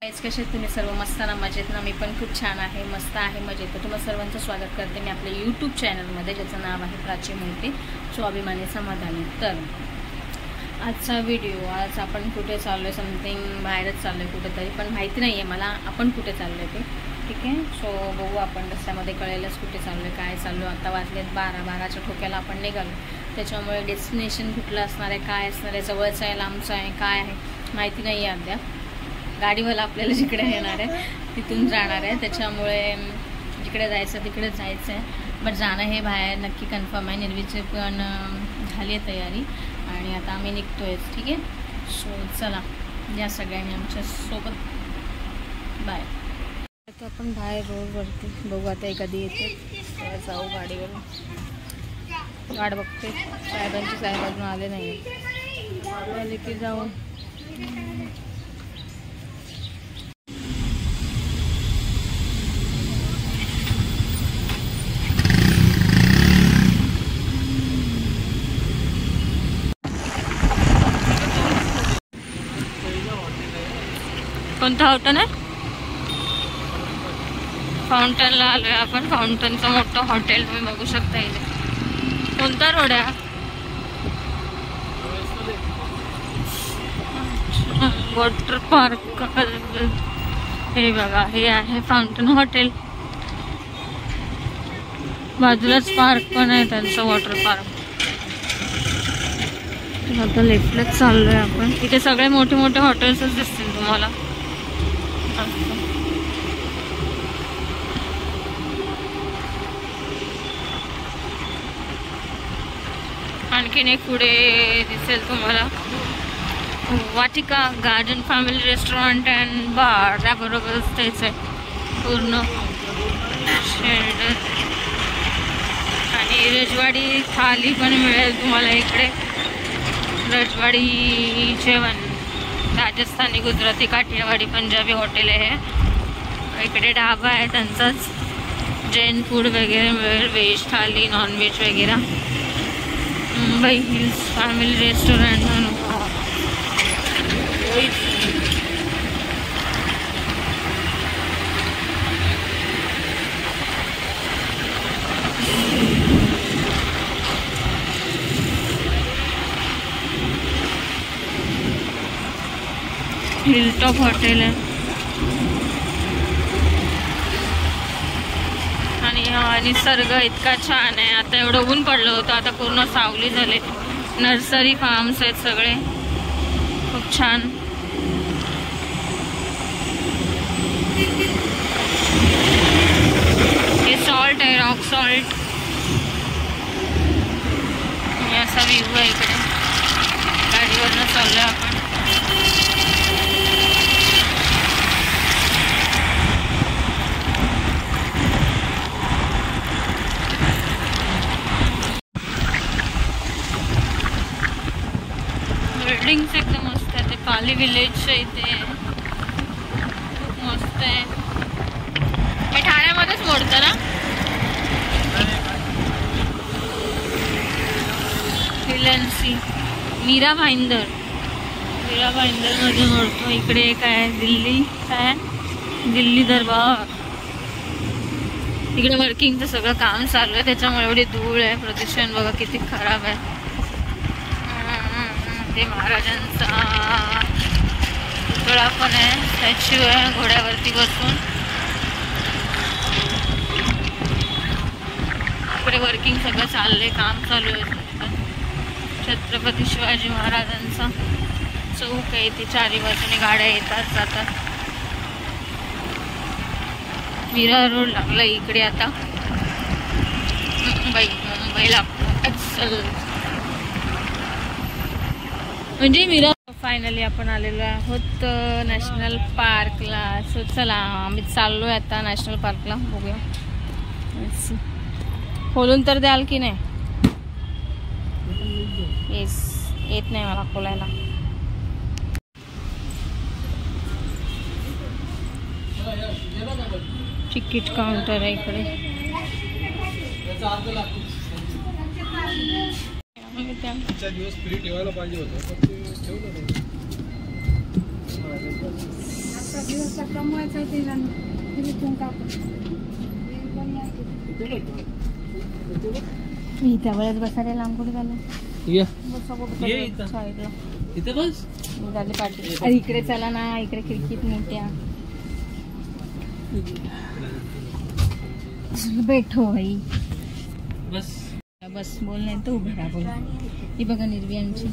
कसे तुम्ही सर्व? मस्त ना, मजेत ना? मी पण खूप छान आहे, मस्त आहे, मजेत. तर तुम्हाला सर्वांचं स्वागत करते मी आपल्या यूट्यूब चॅनलमध्ये, ज्याचं नाव आहे प्राची मोहिते स्वाभिमानी समाधानी. तर आजचा व्हिडिओ, आज आपण कुठे चाललो आहे, समथिंग बाहेरच चाललो आहे कुठेतरी, पण माहिती नाही आहे मला आपण कुठे चाललो आहे ते. ठीक आहे, सो बघू आपण, रस्त्यामध्ये कळेलच कुठे चाललो आहे, काय चाललो. आता वाजलेत 12:12च्या ठोक्याला आपण निघालो. त्याच्यामुळे डेस्टिनेशन कुठलं असणार आहे, काय असणार आहे, जवळचं आहे, लांबचं आहे, काय आहे माहिती नाही आहे अद्याप. गाडीवाला आपल्याला जिकडे येणार आहे तिथून जाणार आहे, त्याच्यामुळे जिकडे जायचं तिकडे जायचं आहे. बट जाणं हे बाहेर नक्की कन्फर्म आहे. निर्वीची पण झाली आहे तयारी आणि आता आम्ही निघतो आहे. ठीक आहे, सो चला या सगळ्यांनी आमच्या सोबत. बाय. आता आपण बाहेर रोडवरती बघू आता कधी येते, जाऊ गाडीवरून. वाट बघते साहेबांची, साहेब अजून आले नाही, आले की जाऊ. कोणतं हॉटेल आहे? फाउंटनला आलो आहे आपण. फाउंटनचं मोठं हॉटेल तुम्ही बघू शकता. इथे कोणता रोड आहे? Water park. हे बघा, हे आहे फाउंटन हॉटेल. बाजूलाच पार्क पण आहे त्यांचं, वॉटर पार्क. आता लेफ्टलाच चाललोय आपण. इथे सगळे मोठे मोठे हॉटेल्सच दिसतील तुम्हाला. आणखीन एक पुढे दिसेल तुम्हाला वाटिका गार्डन फॅमिली रेस्टॉरंट अँड बार. त्याबरोबरच तेच आहे पूर्ण शेल्टर. आणि रजवाडी थाली पण मिळेल तुम्हाला इकडे. रजवाडी जेवण, राजस्थानी, गुजराती, काठियावाडी, पंजाबी हॉटेल आहे. इकडे ढाबा आहे त्यांचाच. जैन फूड वगैरे मिळेल, व्हेज थाली, नॉन व्हेज वगैरे. मुंबई हिल्स फॅमिली रेस्टॉरंट म्हणून. हिलटॉप हॉटेल आहे. आणि हा निसर्ग इतका छान आहे. आता एवढं ऊन पडलं होतं, आता पूर्ण सावली झाले. नर्सरी फार्म्स आहेत सगळे, खूप छान. हे सॉल्ट आहे, रॉक सॉल्ट. असा व्ह्यू आहे इकडे. गाडीवरनं चाललोय आपण. बिल्डिंग्स एकदम मस्त आहे. ते पाली विलेजच्या इथे खूप मस्त आहे. हे ठाण्यामध्येच मोडतं ना? हिलन्सी मीरा भाईंदर. मीरा भाईंदरमध्ये मोडतो. इकडे काय दिल्ली, काय दिल्ली दरबार. इकडे वर्किंगचं सगळं काम चालू आहे, त्याच्यामुळे एवढी धूळ आहे. प्रदूषण बघा किती खराब आहे. ते महाराजांचा पुतळा पण आहे, स्टॅच्यू आहे घोड्यावरती बसून. इकडे वर्किंग सगळं चाललंय, काम चालू आहे. छत्रपती शिवाजी महाराजांचा चौक आहे इथे. चारी बाजूने गाड्या येतात जातात. मीरा रोड लागला इकडे आता. मुंबईला चल म्हणजे मीरा. फायनली आपण आलेलो आहोत नॅशनल पार्कला. सो चला आम्ही चाललोय आता नॅशनल पार्कला. बघूया, खोलून तर द्याल की नाही? येस, येत नाही मला खोलायला. तिकीट काउंटर आहे इकडे. दिवस फ्री ठेवायला पाहिजे होतं, पण ते ठेवलं नाही. इथे वेळेस बसायला लांब कुठे झालं इथे बस पाठी. अरे इकडे चला ना, इकडे खिडकीत मोठ्या बैठो भाई. बस बस बोल नाही तर उभे राहा बोल. ही बघा निर्वी आमची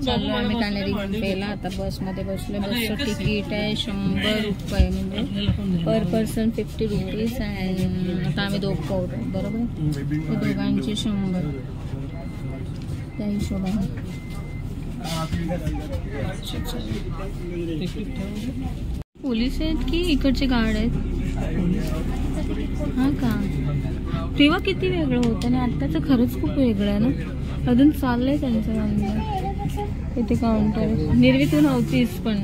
चाललो आम्ही कानेरी गुंफेला. आता बसमध्ये बसलो. बसचं तिकीट आहे 100 रुपये, म्हणजे पर पर्सन 50 रुपीज. अँड आता आम्ही दोघं आहोत बरोबर. दोघांची 100 त्या हिशोबाने. पोलीस आहेत की इकडचे गार्ड आहेत? हा का? तेव्हा किती वेगळं होतं आणि आत्ताचं खरंच खूप वेगळं आहे ना. अजून चाललंय त्यांचं गाणं. इथे काउंटर. निर्वीतून नव्हतीच पण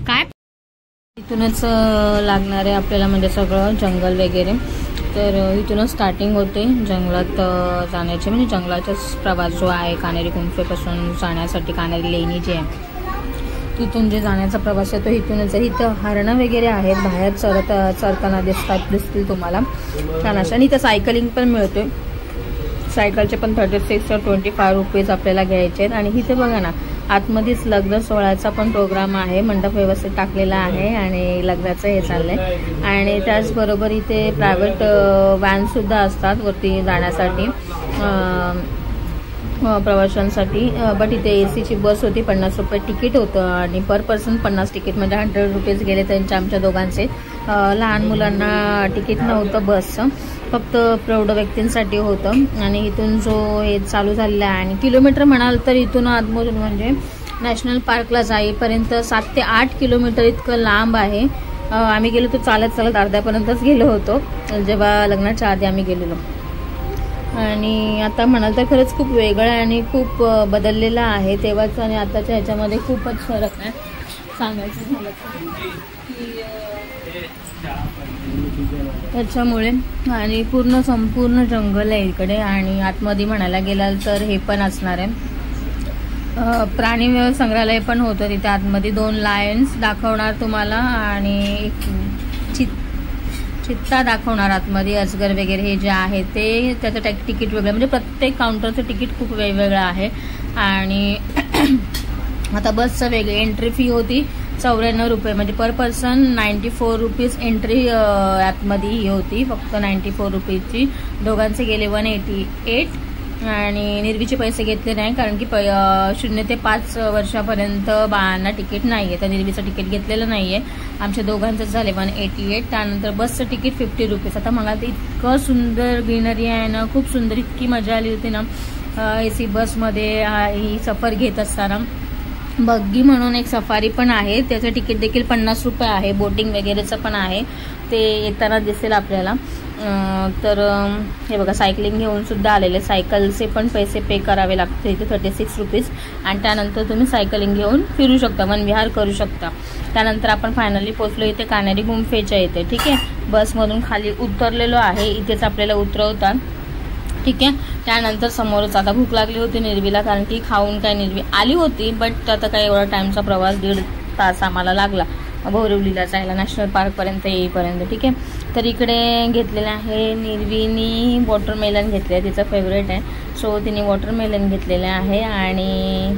काय इथूनच लागणार आहे आपल्याला, म्हणजे सगळं जंगल वगैरे. तर इथूनच स्टार्टिंग होते जंगलात जाण्याची, म्हणजे जंगलाचाच प्रवास जो आहे कानेरी गुंफेपासून जाण्यासाठी. कानेरी लेणी जी आहे तिथून जे जाण्याचा प्रवास आहे तो इथूनच आहे. इथं हरणं वगैरे आहेत बाहेर चरताना दिसतील तुम्हाला छान अशा. आणि इथं सायकलिंग पण मिळते. सायकलचे पण 36 or 25 रुपीज आपल्याला घ्यायचे आहेत. आणि इथे बघा ना, आतमध्येच लग्न सोहळ्याचा पण प्रोग्राम आहे. मंडप व्यवस्थित टाकलेला आहे आणि लग्नाचं हे चाललंय. आणि त्याचबरोबर इथे प्रायव्हेट व्हॅनसुद्धा असतात वरती जाण्यासाठी प्रवाशांसाठी. बट इथे एसीची बस होती. 50 रुपये तिकीट होतं आणि पर पर्सन 50 तिकीट, म्हणजे 100 रुपीज गेले त्यांच्या आमच्या दोघांचे. लहान मुलांना तिकीट नव्हतं बसचं, फक्त प्रौढ व्यक्तींसाठी होतं. आणि इथून जो हे चालू झालेला आहे, आणि किलोमीटर म्हणाल तर इथून आतमधून म्हणजे नॅशनल पार्कला जाईपर्यंत 7 ते 8 किलोमीटर इतकं लांब आहे. आम्ही गेलो तो चालत अर्ध्यापर्यंतच गेलो होतो जेव्हा लग्नाच्या आधी आम्ही गेलेलो. आणि आता म्हणाल तर खरंच खूप वेगळं आहे आणि खूप बदललेलं आहे तेव्हाच आणि आताच्या ह्याच्यामध्ये खूपच फरक आहे. सांगायचं झालं की त्याच्यामुळे. आणि संपूर्ण जंगल आहे इकडे. आणि आतमध्ये म्हणायला गेलाल तर हे पण असणार आहे, प्राणी संग्रहालय पण होतं तिथे आतमध्ये. 2 लायन्स दाखवणार तुम्हाला आणि एक चित्ता दाखवणार आतमध्ये. अजगर वगैरे हे जे आहे ते त्याचं तिकीट वेगळं, म्हणजे प्रत्येक काउंटरचं तिकीट खूप वेगवेगळं आहे. आणि आता बसचं वेगळं एंट्री फी होती 94 रुपये, म्हणजे पर पर्सन 94 रुपीज एंट्री आतमध्ये ही होती, फक्त 94 रुपीजची. दोघांचे गेले 188. आणि निर्वीचे पैसे घेतले नाही कारण की 0 ते 5 वर्षापर्यंत बाळांना तिकीट नाही आहे, तर निर्वीचं तिकीट घेतलेलं नाही आहे. आमच्या दोघांचंच झाले 188. त्यानंतर बसचं तिकीट 50 रुपीज. आता मला ते इतकं सुंदर ग्रीनरी आहे ना, खूप सुंदर, इतकी मजा आली होती ना AC बसमध्ये ही सफर घेत असताना. बग्गी म्हणून एक सफारी पण आहे, त्याचं तिकीट देखील 50 रुपये आहे. बोटिंग वगैरेचं पण आहे, ते येताना दिसेल आपल्याला. तर हे बघा सायकलिंग घेऊन सुद्धा आलेले. सायकलचे पण पैसे पे करावे लागते इथे 36 रुपीज. आणि त्यानंतर तुम्ही सायकलिंग घेऊन फिरू शकता, वनविहार करू शकता. त्यानंतर आपण फायनली पोहोचलो इथे कानेरी गुंफेच्या इथे. ठीक आहे, बसमधून खाली उतरलेलो आहे, इथेच आपल्याला उतरवतात. ठीक आहे, त्यानंतर समोरच आता भूक लागली होती निर्वीला, कारण की खाऊन काय निर्वी आली होती, बट आता काय एवढा टाईमचा प्रवास 1.5 तास आम्हाला लागला बोरिवलीला जायला, नॅशनल पार्कपर्यंत येईपर्यंत. ठीक आहे, तर इकडे घेतलेलं आहे निर्वीनी वॉटरमेलन घेतले आहे, तिचं फेवरेट आहे. सो तिने वॉटरमेलन घेतलेलं आहे. आणि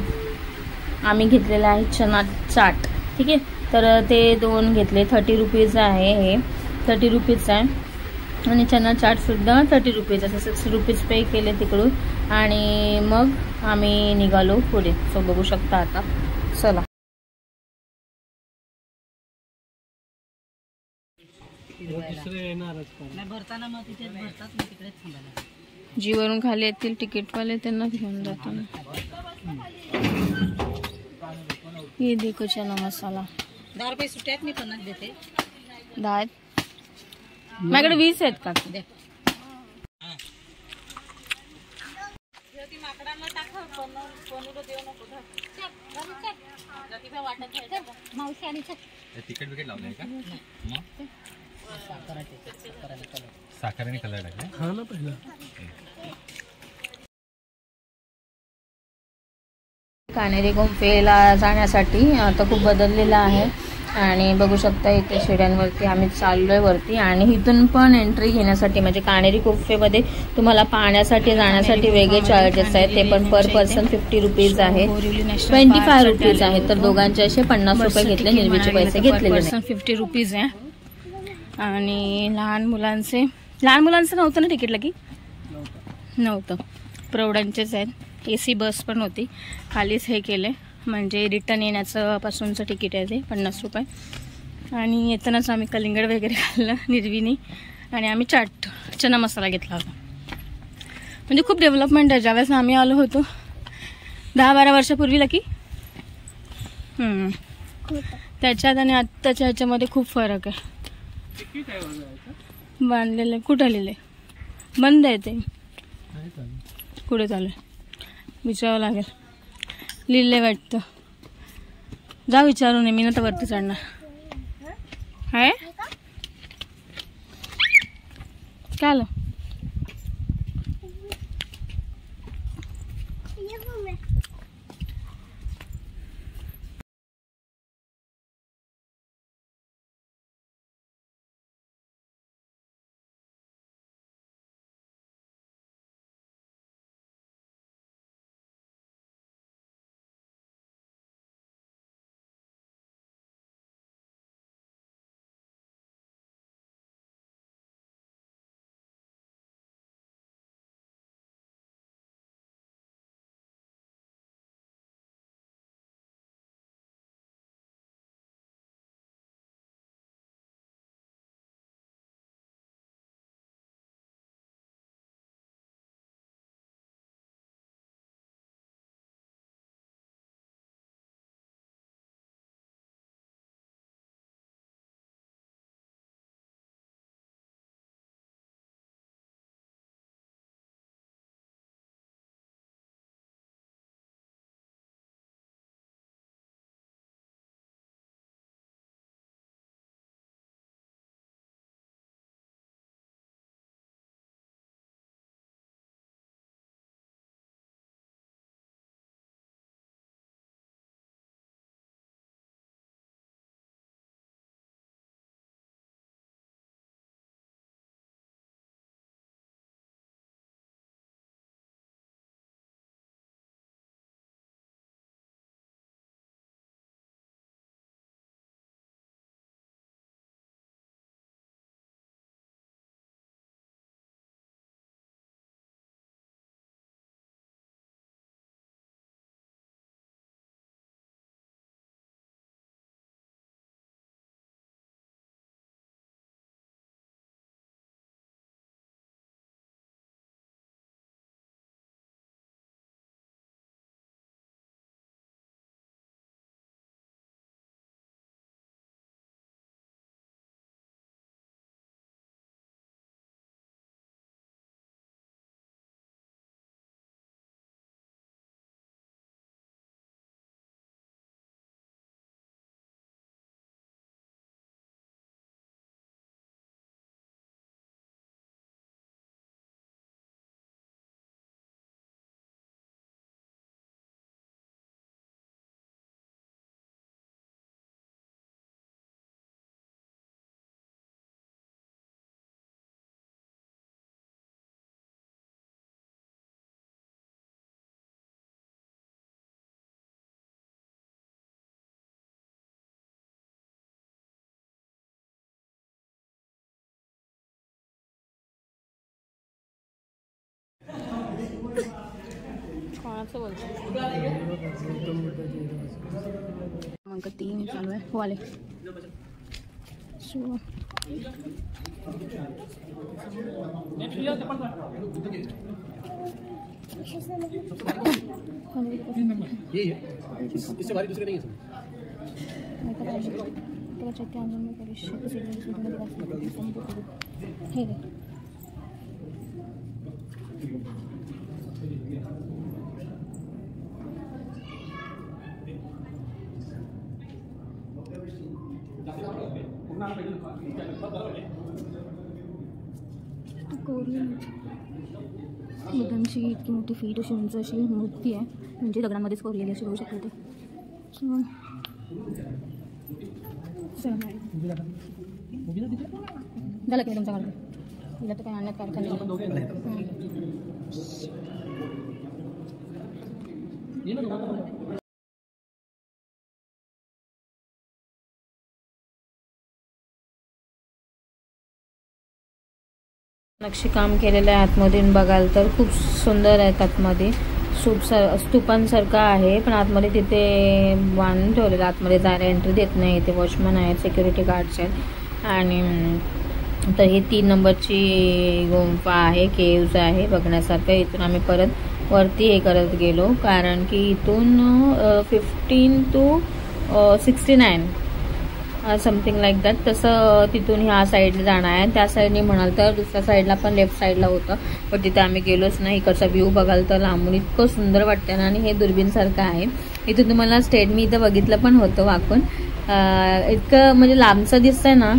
आम्ही घेतलेलं आहे चना चाट. ठीक आहे, तर ते 2 घेतले. 30 रुपीज आहे, हे 30 रुपीज आहे. आणि चना चाटसुद्धा 30 रुपीज, असं 60 रुपीज पे केले तिकडून. आणि मग आम्ही निघालो पुढे. सो बघू शकता आता. चला, जीवरून खाली येतील तिकीटवाले, त्यांना घेऊन जातो ना. ये देखो चना मसाला 10 रुपये सुट्टे आहेत, मी 50 देते. 10 आहेत माझ्याकडे, 20 आहेत का? तिकीट विकेट लावलंय का? साखरेने कलर टाकले. हा ना, पहिला कानेरी गुंफेला जाण्यासाठी आता खूप बदललेलं आहे. आणि बघू शकता इथे शिड्यांवरती आम्ही चाललोय वरती. आणि इथून पण एंट्री घेण्यासाठी म्हणजे काणेरी गुफेमध्ये तुम्हाला पाहण्यासाठी जाण्यासाठी वेगळे चार्जेस आहेत. ते पण पर पर्सन 50 रुपीज आहे, 25 रुपीज आहे. तर दोघांचे असे 50 रुपये घेतले, निर्वीचे पैसे घेतलेले नाही. 50 रुपीज आहे. आणि लहान मुलांचं नव्हतं ना तिकीट? लगी नव्हतं, प्रौढांचेच आहेत. AC बस पण होती, खालीच हे केले म्हणजे रिटर्न येण्याचं पासूनचं तिकीट आहे ते 50 रुपये. आणि येतानाच आम्ही कलिंगड वगैरे खाल्लं निर्वीनी. आणि आम्ही चना मसाला घेतला होता. म्हणजे खूप डेव्हलपमेंट आहे. ज्यावेळेस आम्ही आलो होतो 10-12 वर्षापूर्वीला की त्याच्यात आणि आत्ताच्या ह्याच्यामध्ये खूप फरक आहे. बांधलेलं कुठं लिहिले? बंद आहे ते. कुठे चालू आहे विचारावं लागेल. लिहिले वाटतं. जा विचारू नये, मी ना तर वरती चढणार आहे. काय आलं? कोणाचं बोलतो? मग 3 चालू आहे वाले. इससे भारी दूसरे नहीं है. बुद्धांची इतकी मोठी फीट अशी उंच अशी मूर्ती आहे, म्हणजे दगडांमध्येच कोरलेली अशी होऊ शकते. झालं की तुमच्या घरात तिला तर काही आणण्यात कारखाना नक्षीकाम केलेलं आहे आतमधून बघाल तर खूप सुंदर आहेत आतमध्ये स्तूपांसारखं आहे पण आतमध्ये तिथे बांधून ठेवलेलं आतमध्ये जायला एंट्री देत नाही इथे वॉचमन आहेत सिक्युरिटी गार्ड्स आहेत आणि तर ही 3 नंबरची गुंफा आहे केव्ज आहे बघण्यासारखं इथून आम्ही परत वरती हे करत गेलो कारण की इथून 15 to 69 समथिंग लाईक दॅट तसं तिथून ह्या साईडला जाणार आहे त्या साईडने म्हणाल तर दुसऱ्या साईडला पण लेफ्ट साईडला होतं पण तिथे आम्ही गेलोच नाही इकडचा व्ह्यू बघाल तर लांबून इतकं सुंदर वाटतं ना आणि हे दुर्बीनसारखं आहे इथून तुम्हाला स्टेट मी इथं बघितलं पण होतं वाकून इतकं म्हणजे लांबचं दिसतंय ना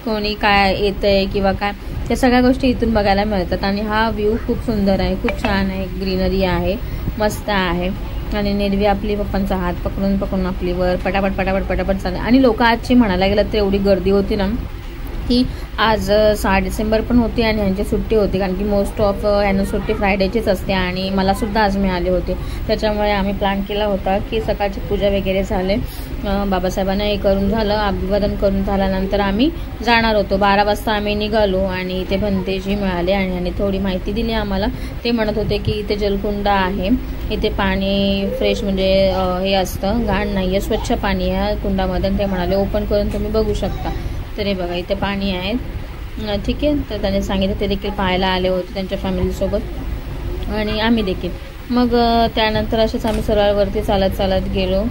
कोणी काय येतंय किंवा काय त्या सगळ्या गोष्टी इथून बघायला मिळतात आणि हा व्ह्यू खूप सुंदर आहे खूप छान आहे ग्रीनरी आहे मस्त आहे आणि निर्वी आपली पप्पांचा हात पकडून आपली वर पटापट चालले आणि लोक आजची म्हणायला गेलं तर एवढी गर्दी होती ना की आज 6 डिसेंबर पण होती आणि यांची सुट्टी होती कारण की मोस्ट ऑफ यांना सुट्टी फ्रायडेचीच असते आणि मला सुद्धा आज मिळाले होते त्याच्यामुळे आम्ही प्लॅन केला होता की सकाळची पूजा वगैरे झाले बाबासाहेबांना हे करून झालं अभिवादन करून झाल्यानंतर आम्ही जाणार होतो 12 वाजता आम्ही निघालो आणि इथे भंतेजी मिळाले आणि यांनी थोडी माहिती दिली आम्हाला ते म्हणत होते की इथे जलकुंड आहे इथे पाणी फ्रेश म्हणजे हे असतं घाण नाही आहे स्वच्छ पाणी आहे कुंडामध्ये ते म्हणाले ओपन करून तुम्ही बघू शकता तर हे बघा इथे पाणी आहे ठीक आहे तर त्यांनी सांगितलं ते देखील पाहायला आले होते त्यांच्या फॅमिलीसोबत आणि आम्ही देखील मग त्यानंतर असेच आम्ही सरळवरती चालत गेलो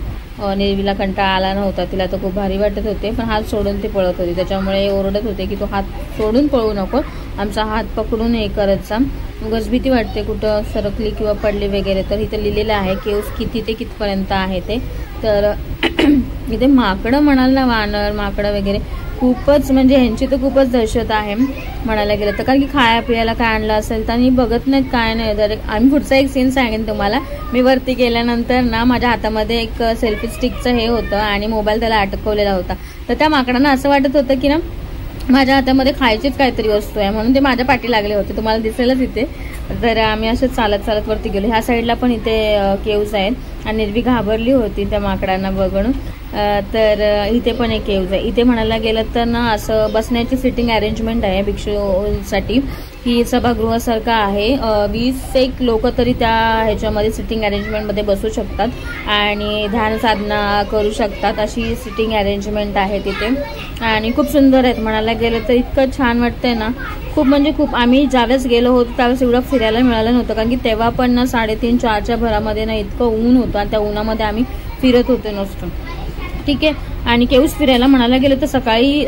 निर्वीला कंटाळा आला नव्हता तिला तर खूप भारी वाटत होते पण हात सोडून ते पळत होते त्याच्यामुळे ओरडत होते की तो हात सोडून पळू नको आमचा हात पकडून हे करत जा उगाच भीती वाटते कुठं सरकली किंवा पडली वगैरे तर इथे लिहिलेलं आहे की किती ते कितपर्यंत आहे ते तर इथे माकडं म्हणाल ना वानर माकडं वगैरे खूपच म्हणजे ह्यांची तर खूपच दहशत आहे म्हणायला गेलं तर कारण की खाया पियाला काय आणलं असेल तर आणि बघत नाहीत काय नाही तर आम्ही पुढचा एक सीन सांगेन तुम्हाला मी वरती गेल्यानंतर ना माझ्या हातामध्ये एक सेल्फी स्टिकचं हे होतं आणि मोबाईल त्याला अटकवलेला होता तर त्या माकडांना असं वाटत होतं की ना माझ्या हातामध्ये खायचीच काहीतरी वस्तू आहे म्हणून ते माझ्या पाठी लागले होते तुम्हाला दिसेलच इथे तर आम्ही असं चालत वरती गेलो ह्या साईडला पण इथे केव्ज आहेत आणि निर्वी घाबरली होती त्या माकडांना बघून तर इथे पण एक केव्ज आहे इथे म्हणायला गेलं तर ना असं बसण्याची सिटिंग अरेंजमेंट आहे भिक्षूसाठी ही सभागृहासारखं आहे 20 लोक तरी त्या ह्याच्यामध्ये सिटिंग अरेंजमेंटमध्ये बसू शकतात आणि ध्यान साधना करू शकतात अशी सिटिंग अरेंजमेंट आहे तिथे आणि खूप सुंदर आहेत म्हणायला गेलं तर इतकं छान वाटतंय ना खूप म्हणजे खूप आम्ही ज्यावेळेस गेलो होतो त्यावेळेस एवढं फिरायला मिळालं नव्हतं कारण की तेव्हा पण ना 3:30-4च्या भरामध्ये ना इतकं ऊन होतं आणि त्या उन्हामध्ये आम्ही फिरत होतो नुसतं ठीक आहे आणि केव्ज फिरायला म्हणायला गेलं तर सकाळी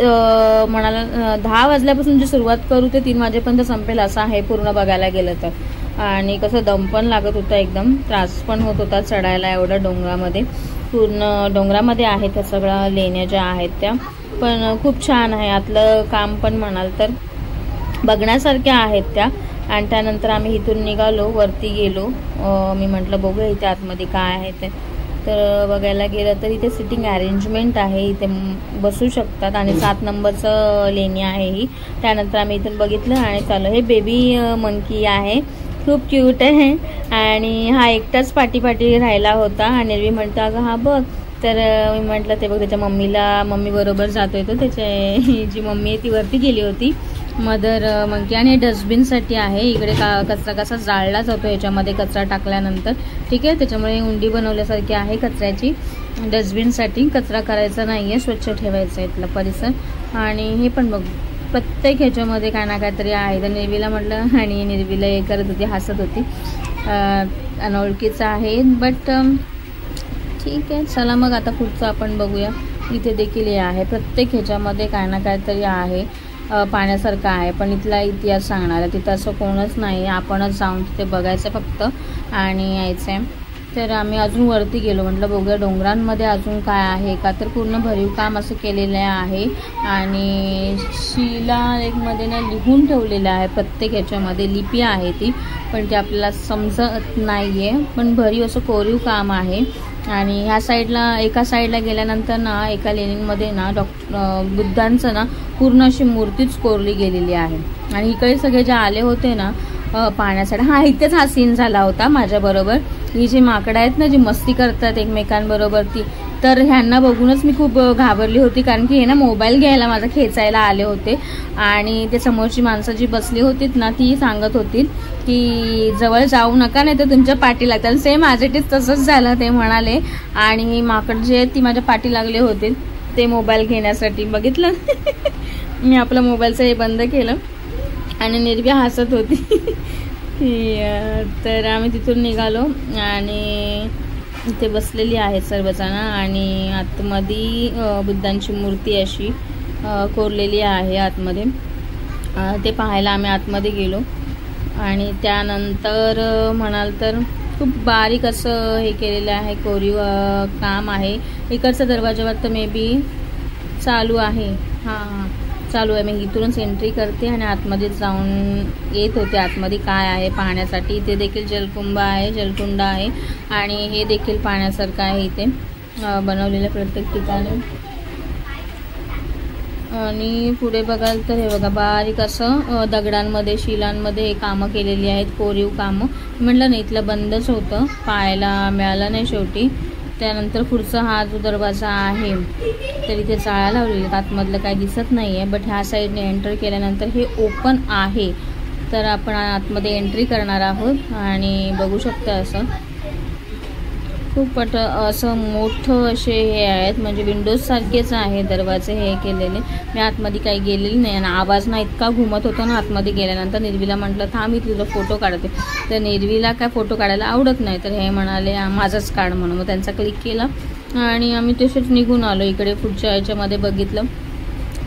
म्हणाला 10 वाजल्यापासून जी सुरुवात करू ते 3 वाजेपर्यंत संपेल असं आहे पूर्ण बघायला गेलं तर आणि कसं दम पण लागत होता एकदम त्रास पण होत होता चढायला एवढं डोंगरामध्ये पूर्ण डोंगरामध्ये आहे त्या सगळ्या लेण्या ज्या आहेत त्या पण खूप छान आहे आतलं काम पण म्हणाल तर बघण्यासारख्या आहेत त्या आणि त्यानंतर आम्ही इथून निघालो वरती गेलो मी म्हटलं बघूया इथे आतमध्ये काय आहे ते तर बघायला गेलं तर इथे सिटिंग अरेंजमेंट आहे इथे बसू शकतात आणि 7 नंबरचं लेणी आहे ही त्यानंतर आम्ही इथून बघितलं आणि चालू हे बेबी मंकी आहे खूप क्यूट आहे आणि हा एकटाच पाठी राहिला होता आणि मी म्हणतो अगं हा बघ तर मी म्हटलं ते बघ त्याच्या मम्मी बरोबर जातोय तो त्याची जी मम्मी आहे ती वरती गेली होती मदर मंकी आणि डस्टबिनसाठी आहे इकडे कचरा कसा जाळला जातो याच्यामध्ये कचरा टाकल्यानंतर ठीक आहे त्याच्यामुळे उंडी बनवल्यासारखी आहे कचऱ्याची डस्टबिनसाठी कचरा करायचा नाही आहे स्वच्छ ठेवायचा आहे इथला परिसर आणि हे पण बघ प्रत्येक ह्याच्यामध्ये काय ना काहीतरी आहे तर निर्वीला म्हटलं आणि निर्वीला हे करत होती हसत होती अनोळखीचं आहे बट ठीक आहे चला मग आता पुढचं आपण बघूया इथे देखील हे आहे प्रत्येक ह्याच्यामध्ये काय ना काहीतरी आहे पाण्यासारखं आहे पण इथला इतिहास सांगणार आहे तिथं असं कोणच नाही आपणच जाऊन तिथे बघायचं फक्त आणि यायचं आहे तर आम्ही अजून वरती गेलो म्हटलं बघूया डोंगरांमध्ये अजून काय आहे का तर पूर्ण भरीव काम असं केलेलं आहे आणि शिलालेखमध्ये ना लिहून ठेवलेलं आहे प्रत्येक ह्याच्यामध्ये लिपी आहे ती पण ते आपल्याला समजत नाही आहे पण भरीव असं कोरीव काम आहे आणि ह्या साईडला एका साईडला गेल्यानंतर ना एका लेनिंगमध्ये ना बुद्धांचं ना पूर्ण अशी मूर्तीच कोरली गेलेली आहे. आणि इकडे सगळे जे आले होते ना पाहण्यासाठी, हा इथेच हा सीन झाला होता माझ्याबरोबर. ही जी माकडं आहेत ना जी मस्ती करतात एकमेकांबरोबर ती, तर ह्यांना बघूनच मी खूप घाबरली होती, कारण की हे ना मोबाईल घ्यायला माझा खेचायला आले होते. आणि ते समोरची माणसं जी बसली होतीत ना ती सांगत होती की जवळ जाऊ नका नाही तर तुमच्या पाठी लागतात. सेम ॲज तसंच झालं ते म्हणाले. आणि माकड जे आहेत ती माझ्या पाठी लागले होते ते मोबाईल घेण्यासाठी. बघितलं मी आपलं मोबाईलचं हे बंद केलं आणि निर्वी हसत होती. तर आम्ही तिथून निघालो आणि इथे बसलेली आहेत सर्वजण. आणि आतमध्ये बुद्धांची मूर्ती अशी कोरलेली आहे आतमध्ये. ते पाहायला आम्ही आतमध्ये गेलो. आणि त्यानंतर म्हणाल तर खूप बारीक असं हे केलेलं आहे, कोरीव काम आहे. इकडचा दरवाजावर तर मे बी चालू आहे. हां चालू आहे. मी इथूनच एंट्री करते आणि आतमध्ये जाऊन येत होते आतमध्ये काय आहे पाहण्यासाठी. इथे देखील जलकुंड आहे आणि हे देखील पाहण्यासारखं आहे इथे बनवलेलं प्रत्येक ठिकाणी. आणि पुढे बघाल तर हे बघा बारीक असं दगडांमध्ये शिलांमध्ये हे कामं केलेली आहेत, कोरीव कामं. म्हटलं नाही इथलं बंदच होतं, पाहायला मिळालं नाही शेवटी. त्यानंतर पुढचा हा जो दरवाजा आहे तर इथे जाळ्या लावलेल्या, आतमधलं काही दिसत नाही आहे. बट ह्या साईडने एंटर केल्यानंतर हे ओपन आहे. तर आपण आतमध्ये एंट्री करणार आहोत आणि बघू शकता असं खूप असं मोठं असे हे आहेत, म्हणजे विंडोज सारखेच आहे दरवाजे हे केलेले. मी आतमध्ये काही गेलेली नाही आणि आवाज ना इतका घुमत होता ना आतमध्ये गेल्यानंतर. निर्वीला म्हटलं थांब मी तुझा फोटो काढते, तर निर्वीला काय फोटो काढायला आवडत नाही, तर हे म्हणाले माझाच काढ म्हणून. मग त्यांचा क्लिक केला आणि आम्ही तसेच निघून आलो. इकडे पुढच्या याच्यामध्ये बघितलं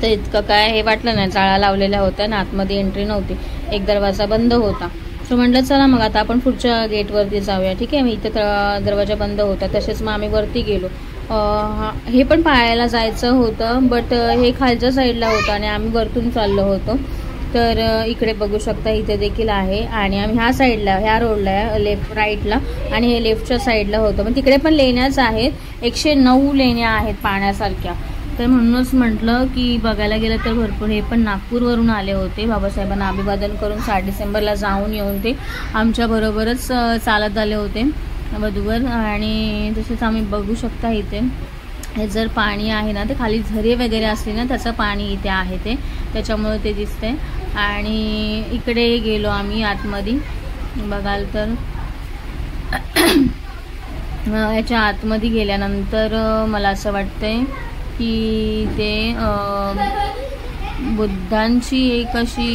तर इतकं काय हे वाटलं नाही, जाळ्या लावलेल्या होत्या ना आतमध्ये एंट्री नव्हती, एक दरवाजा बंद होता. सो म्हटलं चला मग आता आपण पुढच्या गेटवरती जाऊया. ठीक आहे, मी इथं दरवाजा बंद होता. तसेच मग आम्ही वरती गेलो. हे पण पाहायला जायचं होतं बट हे खालच्या साईडला होतं आणि आम्ही वरतून चाललो होतो. तर इकडे बघू शकता इथे देखील आहे. आणि आम्ही ह्या साईडला ह्या रोडला राईटला आणि हे लेफ्टच्या साईडला होतं. पण तिकडे पण लेण्याच आहेत, 109 लेण्या आहेत पाहण्यासारख्या. तर म्हणूनच म्हटलं की बघायला गेलं तर भरपूर. हे पण नागपूरवरून आले होते, बाबासाहेबांना अभिवादन करून 7 डिसेंबरला जाऊन येऊन ते आमच्याबरोबरच चालत आले होते वधूवर. आणि तसेच आम्ही बघू शकता इथे हे जर पाणी आहे ना ते खाली झरे वगैरे असले ना त्याचं पाणी इथे आहे ते, त्याच्यामुळे ते दिसतंय. आणि इकडे गेलो आम्ही आतमध्ये बघाल तर याच्या आतमध्ये गेल्यानंतर मला असं वाटतंय की ते बुद्धांची एक अशी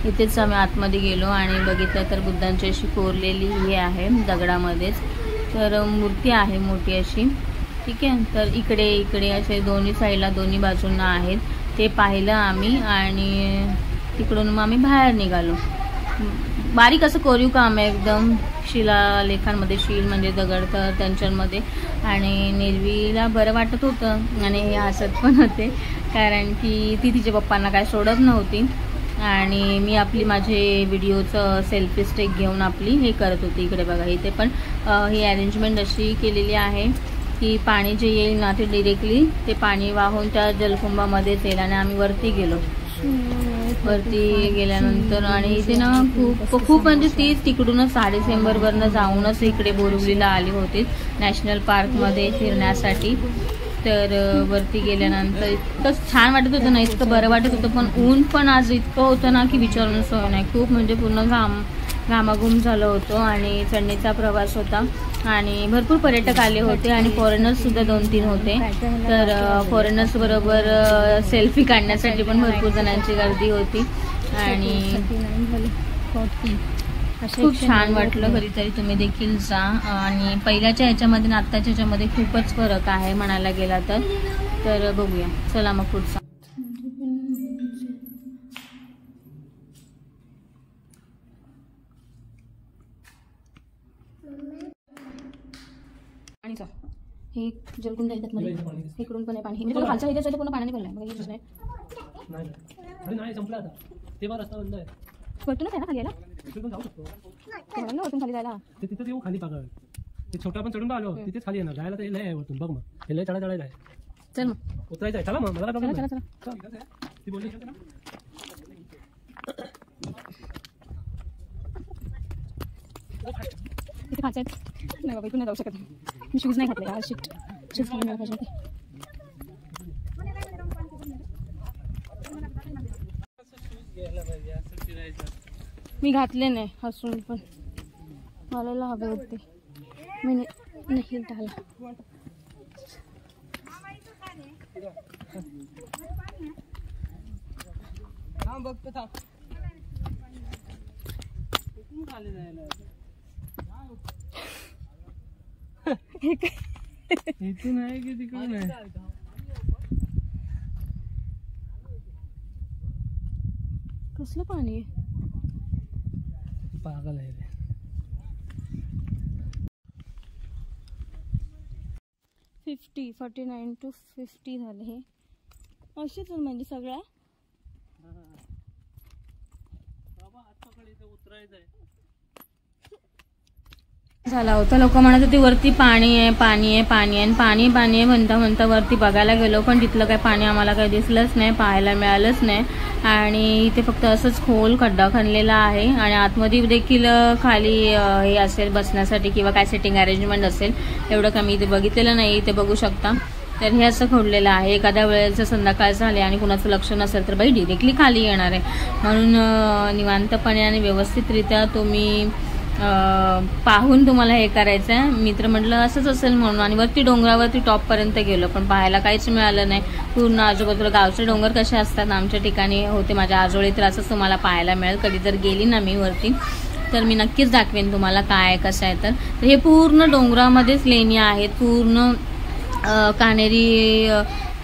इथेच आम्ही आतमध्ये गेलो आणि बघितलं तर बुद्धांची अशी कोरलेली ही आहे दगडामध्येच. तर मूर्ती आहे मोठी अशी. ठीक आहे, तर इकडे असे दोन्ही साईडला दोन्ही बाजूंना आहेत. ते पाहिलं आम्ही आणि तिकडून मग आम्ही बाहेर निघालो. बारीक असं कोरीव काम आहे एकदम शिलालेखांमध्ये, शील म्हणजे दगड तर त्यांच्यामध्ये. आणि निर्वीला बरं वाटत होतं आणि हे हसत पण होते कारण की ती तिच्या पप्पांना काय सोडत नव्हती. आणि मी आपली माझे व्हिडिओचं सेल्फी स्टिक घेऊन आपली हे करत होती. इकडे बघा इथे पण ही अरेंजमेंट अशी केलेली आहे की पाणी जे येईल ना ते डिरेक्टली ते पाणी वाहून त्या जलकुंभामध्येच येईल. आणि आम्ही वरती गेलो. वरती गेल्यानंतर आणि इथे ना खूप म्हणजे ती तिकडूनच 6 डिसेंबरवरनं जाऊनच इकडे बोरिवलीला आली होती नॅशनल पार्कमध्ये फिरण्यासाठी. तर वरती गेल्यानंतर इतकं छान वाटत होतं ना, इतकं बरं वाटत होतं. पण ऊन पण आज इतकं होतं ना की विचारून सोय नाही. खूप म्हणजे पूर्ण घामाघूम झालं होतं. आणि चढणीचा प्रवास होता आणि भरपूर पर्यटक आले होते आणि फॉरेनर्ससुद्धा 2-3 होते. तर फॉरेनर्स बरोबर सेल्फी काढण्यासाठी पण भरपूर जणांची गर्दी होती आणि खूप छान वाटलं. कधीतरी तुम्ही देखील जा. आणि पहिल्याच्या ह्याच्यामध्ये आणि आत्ताच्या ह्याच्यामध्ये खूपच फरक आहे म्हणायला गेला तर बघूया. चला मग पुढचा. हे जलकुंड आहे त्यामध्ये, इकडून पण आहे पाणी. म्हणजे खालच्या इथे पूर्ण पाण्याने भरलाय. बघा हे नाही नाही संपला आता, तेव्हा रस्ता बंद आहे. वरतूनच आहे ना खाली यायला? इथून जाऊ शकतो म्हणलं वरतून खाली जायला. ते तिथं येऊ खाली पागल ते छोटा आपण चढून आलो तिथेच खाली येणार जायला ते लय आहे वरतून बघ मग हे लय चढायला आहे चल मग उतरायचं आहे चला मग मला काय चला प्रॉब्लेम चला नाही चला. ती बोलली इथे खायचं आहे. नाही बाबा इथून नाही जाऊ शकत मी शूज नाही घातले आज शिफ्ट शूज घालून जायला पाहिजे होते. मी घातले नाही हसून पण मला हवे होते मी नाही टाळला. इथून आहे की तिकडून आहे कसलं पाणी आहे? पागल आहे 49 to 50 झाले हे असेच म्हणजे सगळ्या झाला होता. लोक म्हणत होती वरती पाणी आहे पाणी आहे पाणी आहे पाणी पाणी आहे म्हणता म्हणता वरती बघायला गेलो पण तिथलं काही पाणी आम्हाला काही दिसलंच नाही पाहायला मिळालंच नाही. आणि इथे फक्त असंच खोल खड्डा खणलेला आहे आणि आतमध्ये देखील खाली हे असेल बसण्यासाठी किंवा काय सिटिंग अरेंजमेंट असेल एवढं का मी इथे बघितलेलं नाही. इथे बघू शकता तर हे असं खोडलेलं आहे. एखाद्या वेळेस जर संध्याकाळ झाले आणि कुणाचं लक्ष नसेल तर बाई डिरेक्टली खाली येणार आहे. म्हणून निवांतपणे आणि व्यवस्थितरित्या तुम्ही पाहून तुम्हाला हे करायचं आहे. मी तर म्हटलं असंच असेल म्हणून आणि वरती डोंगरावरती टॉपपर्यंत गेलो पण पाहायला काहीच मिळालं नाही. पूर्ण आजूबाजूला गावचे डोंगर कसे असतात आमच्या ठिकाणी होते माझ्या आजोळी तर असंच तुम्हाला पाहायला मिळेल. कधी जर गेली ना मी वरती तर मी नक्कीच दाखवेन तुम्हाला काय कसं आहे. तर हे पूर्ण डोंगरामध्येच लेणी आहेत. पूर्ण कानेरी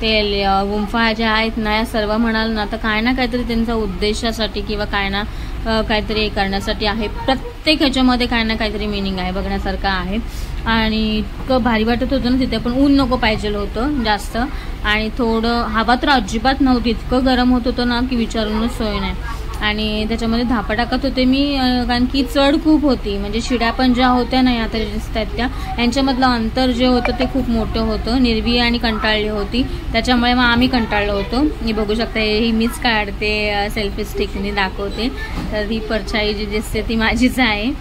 ते गुंफा ज्या आहेत ना या सर्व म्हणाल ना तर काय ना काहीतरी त्यांचा उद्देशासाठी किंवा काय ना काहीतरी करण्यासाठी आहे. प्रत्येक ह्याच्यामध्ये काय ना काहीतरी मिनिंग आहे बघण्यासारखं आहे. आणि इतकं भारी वाटत होतं ना तिथे पण ऊन नको पाहिजे होतं जास्त आणि थोडं हवा तर अजिबात नव्हती. इतकं गरम होत होतं ना की विचारूनच सोय नाही. आणि त्याच्यामध्ये धापा टाकत होते मी कारण की चढ खूप होती म्हणजे शिड्या पण ज्या होत्या ना आता दिसत आहेत त्या यांच्यामधलं अंतर जे होतं ते खूप मोठं होतं. निर्वी आणि कंटाळली होती त्याच्यामुळे मग आम्ही कंटाळलो होतो. मी बघू शकता ही मीच काढते सेल्फी स्टिकनी दाखवते. तर ही परछाई जी दिसते ती माझीच आहे.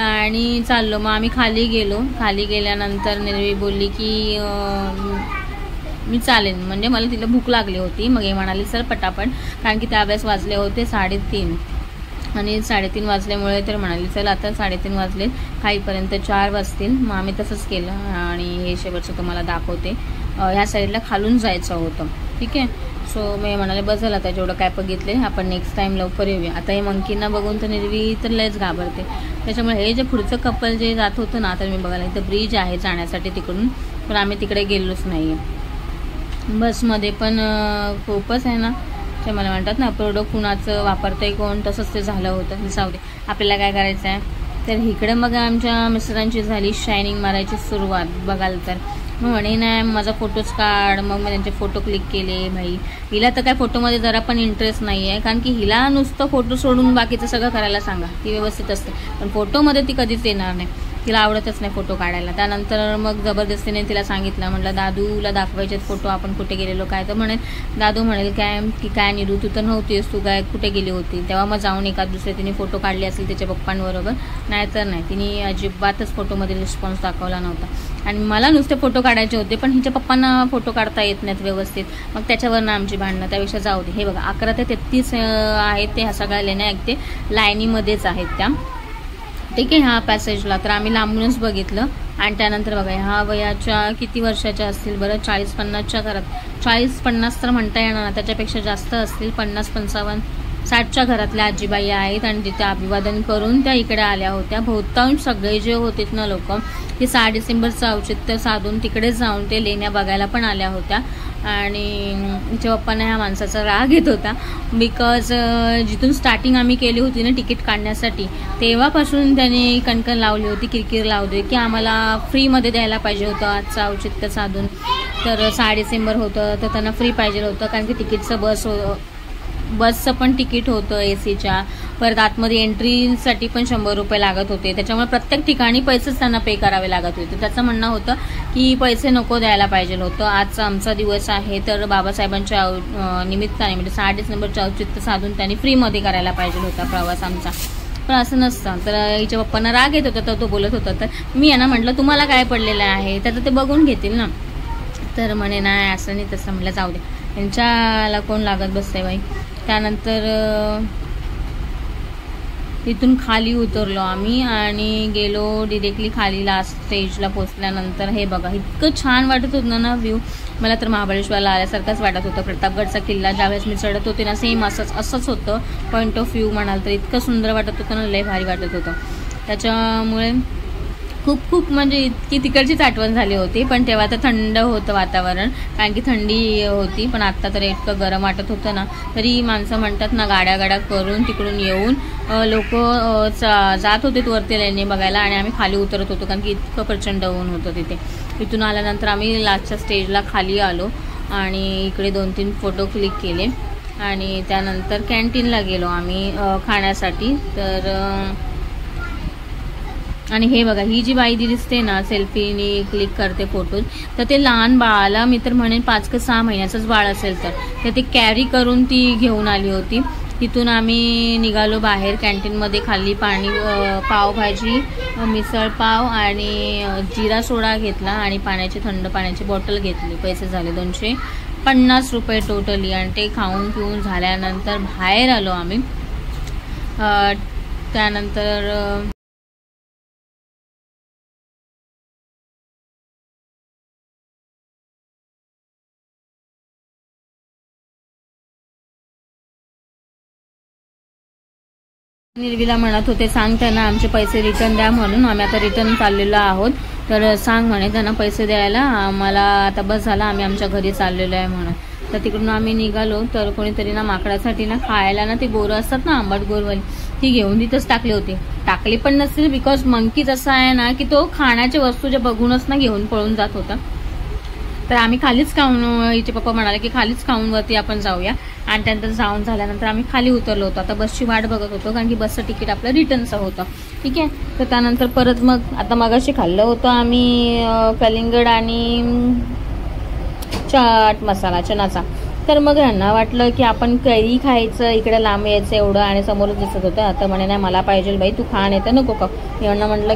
आणि चाललो मग आम्ही खाली गेलो. खाली गेल्यानंतर निर्वी बोलली की मी चालेन म्हणजे मला तिला भूक लागली होती. मग हे म्हणाली सर पटापट कारण की त्यावेळेस वाजले होते 3:30 आणि 3:30 वाजल्यामुळे तर म्हणाली चल आता 3:30 वाजले खाईपर्यंत 4 वाजतील. मग आम्ही तसंच केलं आणि हे शेवटचं तुम्हाला दाखवते. ह्या साईडला खालून जायचं होतं ठीक आहे. सो मी म्हणाले बस झालं आता जेवढं काय बघितले आपण नेक्स्ट टाइम लवकर येऊया. आता हे मंकींना बघून तर निर्वी तर लयच घाबरते. त्याच्यामुळे हे जे पुढचं कपल जे जात होतं ना तर मी बघायला इथं ब्रिज आहे जाण्यासाठी तिकडून पण आम्ही तिकडे गेलोच नाही. बसमध्ये पण खूपच आहे ना ते मला म्हणतात ना प्रोडक्ट कुणाचं वापरतंय कोण तसंच ते झालं होतं. जाऊ दे आपल्याला काय करायचं आहे. तर इकडे मग आमच्या मिस्टरांची झाली शायनिंग मारायची सुरुवात बघाल तर मग म्हणे नाही माझा फोटोच काढ. मग मी त्यांचे फोटो क्लिक केले. भाई हिला तर काय फोटोमध्ये जरा पण इंटरेस्ट नाही आहे कारण की हिला नुसतं फोटो सोडून बाकीचं सगळं करायला सांगा ती व्यवस्थित असते पण फोटोमध्ये ती कधीच येणार नाही. तिला आवडतच नाही फोटो काढायला. त्यानंतर मग जबरदस्तीने तिला सांगितलं म्हटलं दादूला दाखवायचे फोटो आपण कुठे गेलेलो काय तर म्हणेल दादू म्हणेल काय की काय निरू तू तर नव्हतीस तू काय कुठे गेली होती. तेव्हा मग जाऊन एखाद दुसरे तिने फोटो काढले असेल त्याच्या पप्पांबरोबर नाहीतर नाही तिने अजिबातच फोटोमध्ये रिस्पॉन्स दाखवला नव्हता. आणि मला नुसते फोटो काढायचे होते पण हिच्या पप्पांना फोटो काढता येत नाहीत व्यवस्थित. मग त्याच्यावरनं आमची भांडणं त्यापेक्षा जाऊ दे. हे बघा 11 ते 33 आहेत ते ह्या सगळ्या लेण्या आहेत ते लाईनीमध्येच आहेत त्या ठीक आहे. ह्या पॅसेजला तर आम्ही लांबूनच बघितलं आणि त्यानंतर बघा ह्या वयाच्या किती वर्षाच्या असतील बरं 40-50च्या घरात 40-50 तर म्हणता येणार ना त्याच्यापेक्षा जास्त असतील 50-55 60च्या घरातल्या आजीबाई आहेत आणि तिथे अभिवादन करून त्या इकडे आल्या होत्या. बहुतांश सगळे जे होते ना लोक ते 6 डिसेंबरचं औचित्य साधून तिकडे जाऊन ते लेण्या बघायला पण आल्या होत्या. आणि तिच्या पप्पांना ह्या माणसाचा राग येत होता बिकॉज जिथून स्टार्टिंग आम्ही केली होती ना तिकीट काढण्यासाठी तेव्हापासून त्यांनी कणकण लावली होती किरकिर लावली की आम्हाला फ्रीमध्ये द्यायला पाहिजे होतं आजचं औचित्य साधून. तर 6 डिसेंबर होतं तर त्यांना फ्री पाहिजे होतं कारण की तिकीटचं बसचं पण तिकीट होतं एसीच्या, परत आतमध्ये एंट्रीसाठी पण 100 रुपये लागत होते. त्याच्यामुळे प्रत्येक ठिकाणी पैसेच त्यांना पे करावे लागत होते. त्याचं म्हणणं होतं की पैसे नको द्यायला पाहिजे होतं. आजचा आमचा दिवस आहे तर बाबासाहेबांच्या निमित्ताने म्हणजे 6 डिसेंबरच्या औचित्य साधून त्यांनी फ्रीमध्ये करायला पाहिजे होता प्रवास आमचा, पण असं नसतं. तर हिच्या पप्पांना राग येत होता तर तो बोलत होता. तर मी यांना म्हटलं तुम्हाला काय पडलेलं आहे त्याचं ते बघून घेतील ना. तर म्हणे नाही असं नाही तसं. म्हटलं जाऊ दे, यांच्याला कोण लागत बसते बाई. त्यानंतर तिथून खाली उतरलो आम्ही आणि गेलो डिरेक्टली खाली लास्ट स्टेजला पोचल्यानंतर हे बघा इतकं छान वाटत होतं ना व्ह्यू. मला तर महाबळेश्वरला आल्यासारखंच वाटत होतं. प्रतापगडचा किल्ला ज्यावेळेस मी चढत होते ना सेम असंच होतं. पॉईंट ऑफ व्ह्यू म्हणाल तर इतकं सुंदर वाटत होतं ना, लय भारी वाटत होतं. त्याच्यामुळे खूप म्हणजे इतकी तिकडचीच आठवण झाली होती. पण तेव्हा तर थंड होतं वातावरण, कारण की थंडी होती. पण आत्ता तर इतकं गरम वाटत होतं ना. तरी माणसं म्हणतात ना गाड्या करून तिकडून येऊन लोक जात होते वरती लेणी बघायला आणि आम्ही खाली उतरत होतो, कारण की इतकं प्रचंड ऊन होतं तिथे. तिथून आल्यानंतर आम्ही लास्टच्या स्टेजला खाली आलो आणि इकडे 2-3 फोटो क्लिक केले आणि त्यानंतर कॅन्टीनला गेलो आम्ही खाण्यासाठी. तर आणि हे बघा ही जी बाई दिसते ना सेल्फीनी क्लिक करते फोटो, तर ते लहान बाळाला मी तर म्हणेन 5 का 6 महिन्याचंच बाळ असेल तर ते कॅरी करून ती घेऊन आली होती. तिथून आम्ही निघालो बाहेर. कॅन्टीनमध्ये खाल्ली पावभाजी, मिसळ पाव आणि जिरा सोडा घेतला आणि थंड पाण्याची बॉटल घेतली. पैसे झाले 250 रुपये टोटली. आणि ते खाऊन पिऊन झाल्यानंतर बाहेर आलो आम्ही. त्यानंतर निर्वीला म्हणत होते सांग त्यांना आमचे पैसे रिटर्न द्या म्हणून. आम्ही आता रिटर्न चाललेलो आहोत. तर सांग म्हणे त्यांना पैसे द्यायला, आम्हाला आता बस झाला, आम्ही आमच्या घरी चाललेलो आहे म्हणून. तर तिकडून आम्ही निघालो. तर कोणीतरी ना माकडासाठी ना खायला ना ते बोरं असतात ना आंबट गोरवाली, ती घेऊन तिथंच टाकली होती. टाकली पण नसतील बिकॉज मंकीच असा आहे ना की तो खाण्याच्या वस्तू जे बघूनच ना घेऊन पळून जात होता. तर आम्ही खालीच खाऊन, हिचे पप्पा म्हणाले की खालीच खाऊन वरती आपण जाऊया. आणि त्यानंतर जाऊन झाल्यानंतर आम्ही खाली उतरलो होतो. आता बसची वाट बघत होतो, कारण की बसचं तिकीट आपलं रिटर्नचं होतं. ठीक आहे. तर त्यानंतर परत मग आता मगाशी खाल्लं होतं आम्ही कलिंगड आणि चाट मसाला चनाचा. तर मग ह्यांना वाटलं की आपण कैरी खायचं, इकडे लांब यायचं एवढं, आणि समोरच दिसत होतं. आता म्हणे नाही मला पाहिजे बाई, तू खा नाही तर नको का. यांना म्हटलं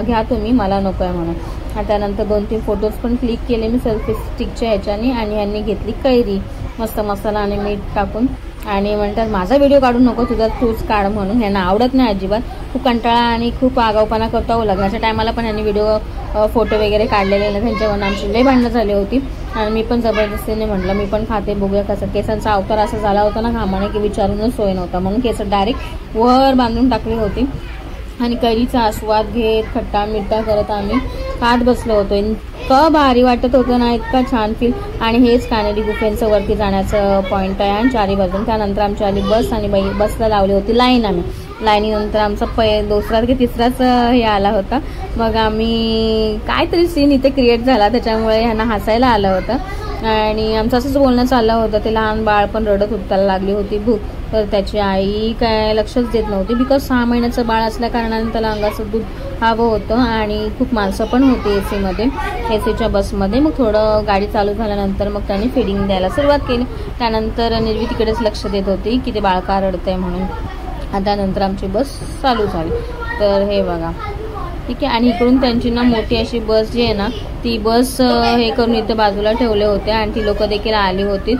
घ्या तुम्ही, मला नको आहे म्हणून. आणि त्यानंतर 2-3 फोटोज पण क्लिक केले मी सेल्फी स्टिकच्या ह्याच्याने. आणि यांनी घेतली कैरी मस्त मसाला आणि मीठ टाकून. आणि म्हणतात माझा व्हिडिओ काढू नको, तुझा तूच काढ म्हणून. यांना आवडत नाही अजिबात, खूप कंटाळा आणि खूप आगाऊपणा करतो. लग्नाच्या टायमाला पण यांनी व्हिडिओ फोटो वगैरे काढलेले ना, त्यांच्यावर आमची लई भांडणं झाली होती. आणि मी पण जबरदस्तीने म्हटलं मी पण खाते, बघूया कसं. केसांचा अवतार असा झाला होता ना घामाने की विचारूनच सोय नव्हता, म्हणून केस डायरेक्ट वर बांधून टाकली होती. आणि कैरीचा आस्वाद घेत खट्टा मिठा करत आम्ही खात बसलो होतो. इतकं भारी वाटत होतं ना, इतकं छान फील. आणि हेच कानेरी गुफेंचं वरती जाण्याचं पॉईंट आहे आणि 4 बाजून. त्यानंतर आमची आली बस आणि बसला लावली होती लाईन. आम्ही लाईनीनंतर आमचा दुसरा की तिसराच हे आला होता. मग आम्ही काहीतरी सीन इथे क्रिएट झाला, त्याच्यामुळे ह्यांना हसायला आलं होतं. आणि आमचं असंच बोलणं चाललं होतं. ते लहान बाळ पण रडत होत, त्याला लागली होती भूक. तर त्याची आई काय लक्षच देत नव्हती, बिकॉज 6 महिन्याचं बाळ असल्या कारणाने त्याला अंगाचं दूध हवं होतं. आणि खूप माणसं पण होती एसीच्या बसमध्ये. मग थोडं गाडी चालू झाल्यानंतर मग त्यांनी फिडिंग द्यायला सुरुवात केली. त्यानंतर निर्वी तिकडेच लक्ष देत होती की ते बाळ का रडतंय म्हणून. त्यानंतर आमची बस चालू झाली. तर हे बघा ठीक आहे. आणि इकडून त्यांची ना मोठी अशी बस जी आहे ना, ती बस हे करून इथं बाजूला ठेवले होते. आणि ती लोक देखील आली होती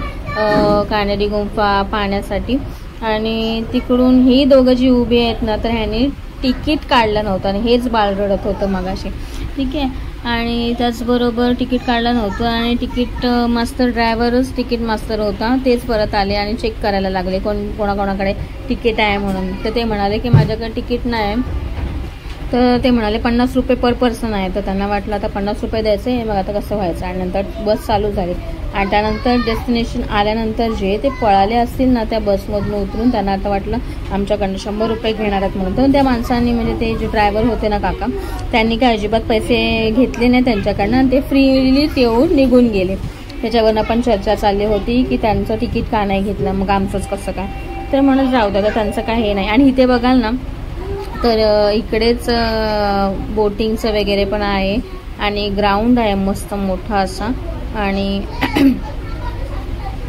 कानेरी गुंफा पाहण्यासाठी. आणि तिकडून ही दोघं जी उभी आहेत ना, तर ह्यांनी तिकीट काढलं नव्हतं आणि हेच बाळ रडत होतं मगाशी. ठीक आहे. आणि त्याचबरोबर तिकीट काढलं नव्हतं आणि तिकीट मास्तर ड्रायव्हरच तिकीट मास्तर होता, तेच परत आले आणि चेक करायला लागले कोणाकोणाकडे तिकीट आहे म्हणून. तर ते म्हणाले की माझ्याकडे तिकीट नाही. तर ते म्हणाले 50 रुपये पर पर्सन आहे. तर त्यांना वाटलं आता 50 रुपये द्यायचे, मग आता कसं व्हायचं. आणि नंतर बस चालू झाली. आणि त्यानंतर डेस्टिनेशन आल्यानंतर जे ते पळाले असतील ना त्या बसमधून उतरून, त्यांना आता वाटलं आमच्याकडनं 100 रुपये घेणार आहेत म्हणून. तर त्या माणसांनी म्हणजे ते जे ड्रायव्हर होते ना काका, त्यांनी काय अजिबात पैसे घेतले नाही त्यांच्याकडनं आणि ते फ्रीलीच येऊन निघून गेले. त्याच्यावरनं पण चर्चा चालली होती की त्यांचं तिकीट का नाही घेतलं, मग आमचंच कसं काय. तर म्हणत जाऊ द्या, त्यांचं काय हे नाही. आणि इथे बघाल ना तर इकडेच बोटिंगचं वगैरे पण आहे आणि ग्राउंड आहे मस्त मोठा असा आणि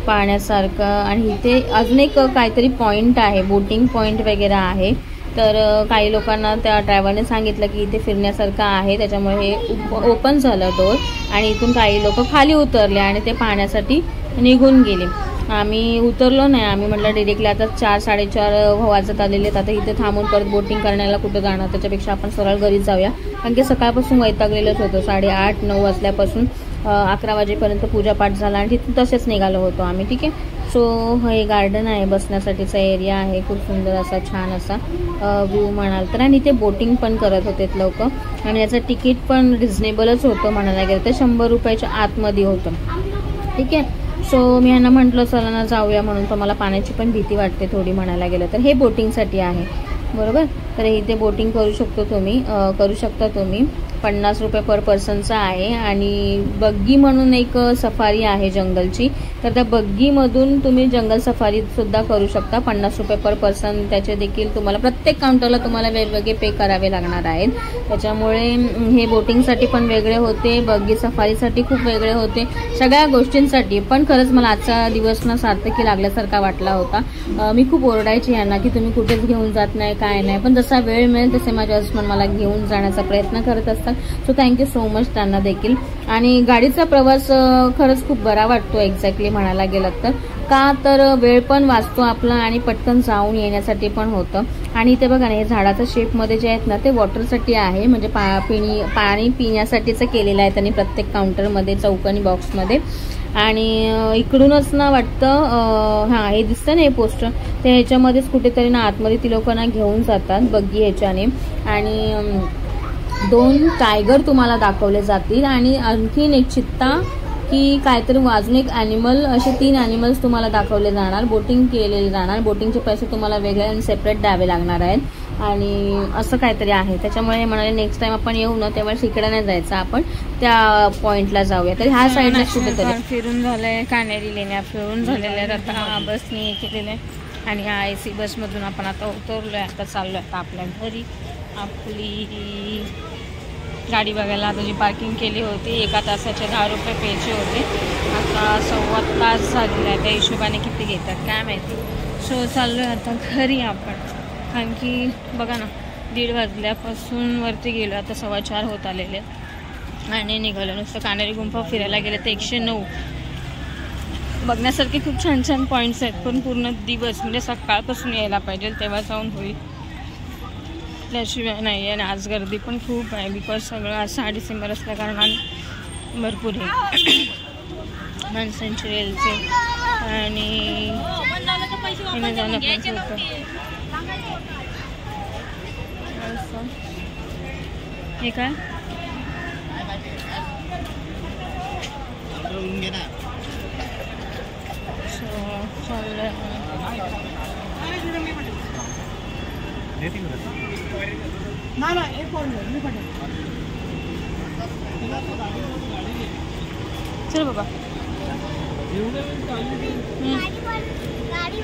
पाण्यासारखं. आणि इथे अजून एक काहीतरी पॉईंट आहे, बोटिंग पॉईंट वगैरे आहे. तर काही लोकांना त्या ड्रायव्हरने सांगितलं की इथे फिरण्यासारखं आहे, त्याच्यामुळे हे ओपन झालं डोर आणि इथून काही लोक खाली उतरले आणि ते पाहण्यासाठी निघून गेले. आम्ही उतरलो नाही, आम्ही म्हटलं डिरेक्टली आता 4-4:30 वाजत आलेले आहेत, आता इथे थांबून परत बोटिंग करण्याला कुठं जाणार, त्याच्यापेक्षा आपण सरळ घरीच जाऊया. कारण की सकाळपासून वैतागलेलंच होतं, 8:30-9 वाजल्यापासून 11 वाजेपर्यंत पूजापाठ झाला आणि तिथून तसेच निघालो होतो आम्ही. ठीक आहे. सो हे गार्डन आहे, बसण्यासाठीचा एरिया आहे, खूप सुंदर असा छान असा व्ह्यू म्हणाल तर. आणि इथे बोटिंग पण करत होते लोक आणि याचं तिकीट पण रिजनेबलच होतं म्हणायला गेलं तर 100 रुपयाच्या आतमध्ये होतं. ठीक आहे. सो मी यांना म्हटलं चला ना जाऊया म्हणून, पण मला पाण्याची पण भीती वाटते थोडी म्हणायला गेलं तर. हे बोटिंगसाठी आहे बरोबर. तर इथे बोटिंग करू शकता तुम्ही 50 रुपये पर पर्सनचा आहे. आणि बग्गी म्हणून एक सफारी आहे जंगलची, तर त्या बग्गीमधून तुम्ही जंगल सफारीसुद्धा करू शकता. 50 रुपये पर पर्सन. त्याचे देखील तुम्हाला प्रत्येक काउंटरला तुम्हाला वेगवेगळे पे करावे लागणार आहेत. त्याच्यामुळे हे बोटिंगसाठी पण वेगळे होते, बग्गी सफारीसाठी खूप वेगळे होते, सगळ्या गोष्टींसाठी. पण खरंच मला आजचा दिवस ना सार्थकी लागल्यासारखा वाटला होता. मी खूप ओरडायची यांना की तुम्ही कुठेच घेऊन जात नाही काय नाही, पण जसा वेळ मिळेल तसे माझे हसबंड मला घेऊन जाण्याचा प्रयत्न करत असतात. सो थँक्यू सो मच त्यांना देखील. आणि गाडीचा प्रवास खरंच खूप बरा वाटतो एक्झॅक्टली म्हणायला गेलं तर. का तर वेळ पण वाचतो आपला आणि पटकन जाऊन येण्यासाठी पण होतं. आणि इथे बघा ना, हे झाडाच्या शेपमध्ये जे आहेत ना ते वॉटरसाठी आहे, म्हणजे पाणी पिण्यासाठीचं केलेलं आहे त्यांनी प्रत्येक काउंटरमध्ये चौकोनी बॉक्समध्ये. आणि इकडूनच ना वाटतं हां हे दिसतं ना हे पोस्टर, ते ह्याच्यामध्येच कुठेतरी ना आतमध्ये ती लोकांना घेऊन जातात बग्गी ह्याच्याने. आणि 2 टायगर तुम्हाला दाखवले जातील आणि आणखीन एक चित्ता की काहीतरी अजून एक ॲनिमल, असे 3 ॲनिमल्स तुम्हाला दाखवले जाणार, बोटिंग केलेले जाणार. बोटिंगचे पैसे तुम्हाला वेगळे आणि सेपरेट द्यावे लागणार आहेत. आणि असं काहीतरी आहे. त्याच्यामुळे म्हणाले नेक्स्ट टाइम आपण येऊ ना तेव्हा इकडे नाही जायचं, आपण त्या पॉइंटला जाऊया. तर ह्या साईडला कुठेतरी फिरून झालंय, कानेरी लेण्या फिरून झालेल्या आहेत. आता बसनी केलेलं आहे आणि ह्या AC बसमधून आपण आता उतरलोय. आता चाललोय आता आपल्या घरी. आपली गाडी बघायला आता जी पार्किंग केली होती 1 तासाचे 10 रुपये पेचे होते. आता 1.25 तास झालेला आहे, त्या हिशोबाने किती घेतात काय माहिती. सो चाललोय आता घरी आपण. कारण की बघा ना 1:30 वाजल्यापासून वरती गेलो, आता 4:15 होत आलेले आणि निघालो. नुसतं कानेरी गुंफा फिरायला गेले तर 109 बघण्यासारखे खूप छान छान पॉईंट्स आहेत. पण पूर्ण दिवस म्हणजे सकाळपासून यायला पाहिजे तेव्हा जाऊन होईल, त्याशिवाय नाही. आणि आज गर्दी पण खूप आहे, बिकॉज सगळं आज 6 डिसेंबर असल्या कारणाने भरपूर आहे माणसांचे रेलचे. आणि जाणं पण होतं. हे काय चल बाबा,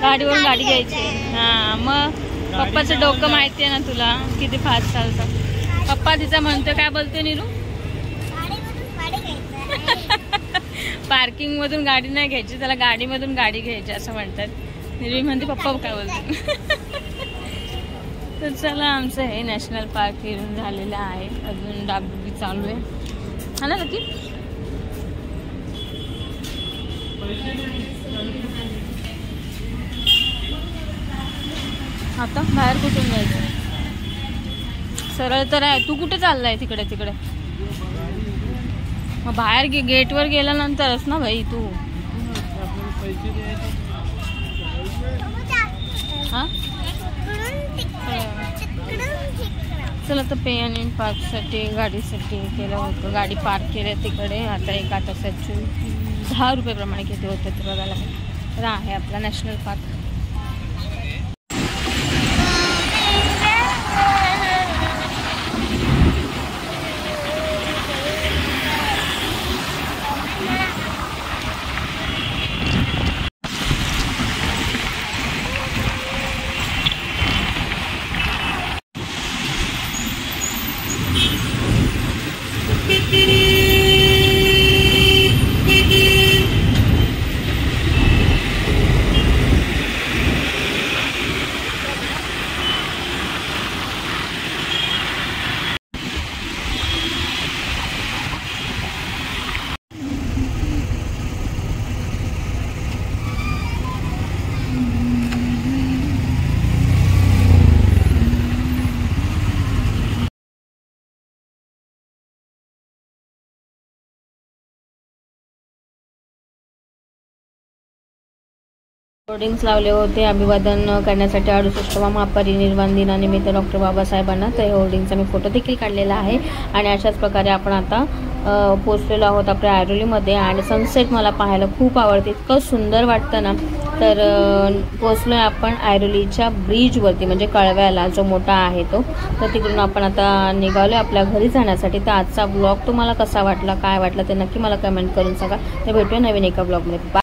गाडीवरून गाडी घ्यायची. हां मग पप्पाचं डोकं माहिती आहे ना तुला किती फास्ट चालतं. पप्पा तिचा म्हणतो काय बोलते नीरू, पार्किंग मधून गाडी नाही घ्यायची, त्याला गाडीमधून गाडी घ्यायची असं म्हणतात. नीरू म्हणते पप्पा काय बोलते. तर चला आमचं हे नॅशनल पार्क फिरून झालेलं आहे, अजून डागडुगी चालू आहे हा ना नक्की. आता बाहेर कुठून जायचं, सरळ तर आहे. तू कुठे चाललाय तिकडे तिकडे, मग बाहेर गेटवर गेल्यानंतरच ना भाई तू. हा चला तर पे आणि पार्कसाठी गाडीसाठी केलं होतं, गाडी पार्क केलं तिकडे. आता 1 तासाची 10 रुपये प्रमाणे किती होते ते बघायला. तर आहे आपला नॅशनल पार्क. होर्डिंग्स लावले होते अभिवादन करण्यासाठी 68वा महापरिनिर्वाण दिनानिमित्त डॉक्टर बाबासाहेबांना. तर हे होर्डिंगचा मी फोटो देखील काढलेला आहे. आणि अशाच प्रकारे आपण आता पोचलेलो आहोत आपल्या ऐरोलीमध्ये. आणि सनसेट मला पाहायला खूप आवडते, इतकं सुंदर वाटतं ना. तर पोचलो आहे आपण ऐरोलीच्या ब्रिजवरती, म्हणजे कळव्याला जो मोठा आहे तो. तर तिकडून आपण आता निघालो आपल्या घरी जाण्यासाठी. तर आजचा ब्लॉग तुम्हाला कसा वाटला, काय वाटलं ते नक्की मला कमेंट करून सांगा. तर भेटूया नवीन एका ब्लॉगमध्ये.